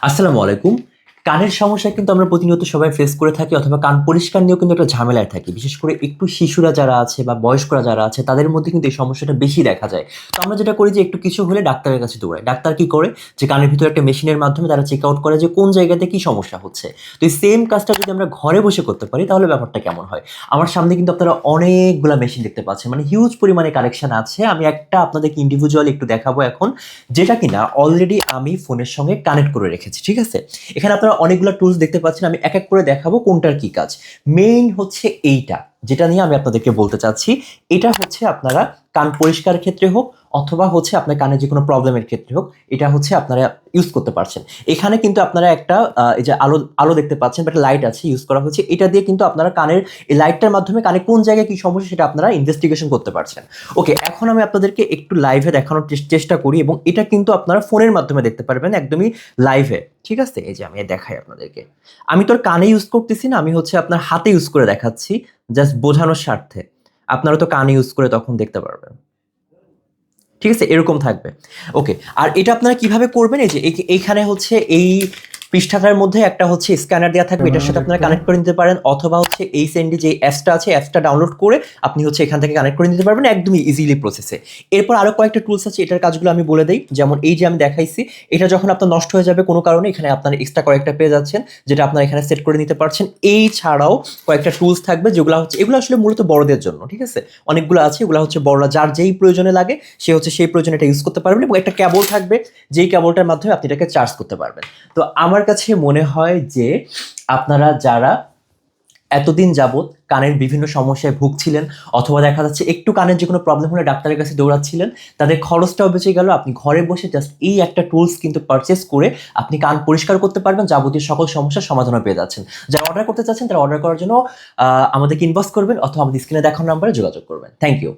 আসসালামু আলাইকুম। কানের সমস্যা কিন্তু আমরা প্রতিনিয়ত সবাই ফেস করে থাকি অথবা কান পরিষ্কার নিয়েও কিন্তু একটা ঝামেলায় থাকি। বিশেষ করে একটু শিশুরা যারা আছে বা বয়স্করা যারা আছে তাদের মধ্যে কিন্তু এই সমস্যাটা বেশি দেখা যায়। তো আমরা যেটা করি যে একটু কিছু হলে ডাক্তারের কাছে দৌড়াই। ডাক্তার কি করে? যে কানের ভিতরে একটা মেশিনের মাধ্যমে তারা চেক আউট করে যে কোন জায়গাতে কি সমস্যা হচ্ছে। তো এই সেম কাজটা যদি আমরা ঘরে বসে করতে পারি তাহলে ব্যাপারটা কেমন হয়? আমার সামনে কিন্তু আপনারা অনেকগুলা মেশিন দেখতে পাচ্ছেন। মানে হিউজ পরিমাণে কালেকশন আছে। আমি একটা আপনাদেরকে ইন্ডিভিজুয়ালি একটু দেখাবো এখন। যেটা কিনা অলরেডি আমি ফোনের সঙ্গে কানেক্ট করে রেখেছি। ঠিক আছে? এখানে আপনারা অনেকগুলো টুলস দেখতে পাচ্ছেন। আমি এক এক করে দেখাবো কোনটার কি কাজ। মেইন হচ্ছে এইটা, যেটা নিয়ে আমি আপনাদেরকে বলতে চাচ্ছি। এটা হচ্ছে আপনারা কান পরিষ্কারের ক্ষেত্রে হোক অথবা হচ্ছে আপনার কানে যে কোনো প্রবলেমের ক্ষেত্রে হোক, এটা হচ্ছে আপনারা ইউজ করতে পারছেন। এখানে কিন্তু আপনারা একটা এই যে আলো আলো দেখতে পাচ্ছেন বা একটা লাইট আছে ইউজ করা হয়েছে। এটা দিয়ে কিন্তু আপনারা কানের এই লাইটটার মাধ্যমে কানে কোন জায়গায় কি সমস্যা সেটা আপনারা ইনভেস্টিগেশন করতে পারছেন। ওকে, এখন আমি আপনাদেরকে একটু লাইভে দেখানোর চেষ্টা করি এবং এটা কিন্তু আপনারা ফোনের মাধ্যমে দেখতে পারবেন একদমই লাইভে। ঠিক আছে? এই যে আমি দেখাই আপনাদেরকে। আমি তো আর কানে ইউজ করতেছি না, আমি হচ্ছে আপনার হাতে ইউজ করে দেখাচ্ছি জাস্ট বোঝানোর স্বার্থে। আপনারা তো কানে ইউজ করে তখন দেখতে পারবেন। ঠিক আছে? এরকম থাকবে। ওকে। আর এটা আপনারা কিভাবে করবেন? এই যে এইখানে হচ্ছে এই পৃষ্ঠাটার মধ্যে একটা হচ্ছে স্ক্যানার দেওয়া থাকবে। এটার সাথে আপনারা কানেক্ট করে নিতে পারেন অথবা হচ্ছে এই সেন্ডি যে অ্যাপসটা আছে, অ্যাপসটা ডাউনলোড করে আপনি হচ্ছে এখান থেকে কানেক্ট করে নিতে পারবেন একদমই ইজিলি প্রসেসে। এরপর আরো কয়েকটা টুলস আছে, এটার কাজগুলো আমি বলে দেই। যেমন এই যে আমি দেখাইছি, এটা যখন আপনার নষ্ট হয়ে যাবে কোনো কারণে, এখানে আপনারা এক্সট্রা কয়েকটা পেয়ে যাচ্ছেন, যেটা আপনারা এখানে সেট করে নিতে পারছেন। এই ছাড়াও কয়েকটা টুলস থাকবে যেগুলো হচ্ছে, এগুলো আসলে মূলত বড়দের জন্য। ঠিক আছে? অনেকগুলো আছে, এগুলো হচ্ছে বড়রা যার যেই প্রয়োজনে লাগে সে হচ্ছে সেই প্রয়োজনে এটা ইউজ করতে পারবেন এবং একটা কেবল থাকবে যেই কেবলটার মাধ্যমে আপনি এটাকে চার্জ করতে পারবেন। তো আমার কাছে মনে হয় যে আপনারা যারা এতদিন যাবৎ কানের বিভিন্ন সমস্যায় ভুগছিলেন অথবা দেখা যাচ্ছে একটু কানের যে কোনো প্রবলেম হলে ডাক্তারের কাছে দৌড়াচ্ছিলেন, তাদের খরচটাও বেঁচে গেল। আপনি ঘরে বসে জাস্ট এই একটা টুলস কিন্তু পারচেস করে আপনি কান পরিষ্কার করতে পারবেন, যাবতীয় সকল সমস্যার সমাধানও পেয়ে যাচ্ছেন। যারা অর্ডার করতে চাচ্ছেন তারা অর্ডার করার জন্য আমাদেরকে ইনবক্স করবেন অথবা আমাদের স্ক্রিনে দেখানো নাম্বারে যোগাযোগ করবেন। Thank you.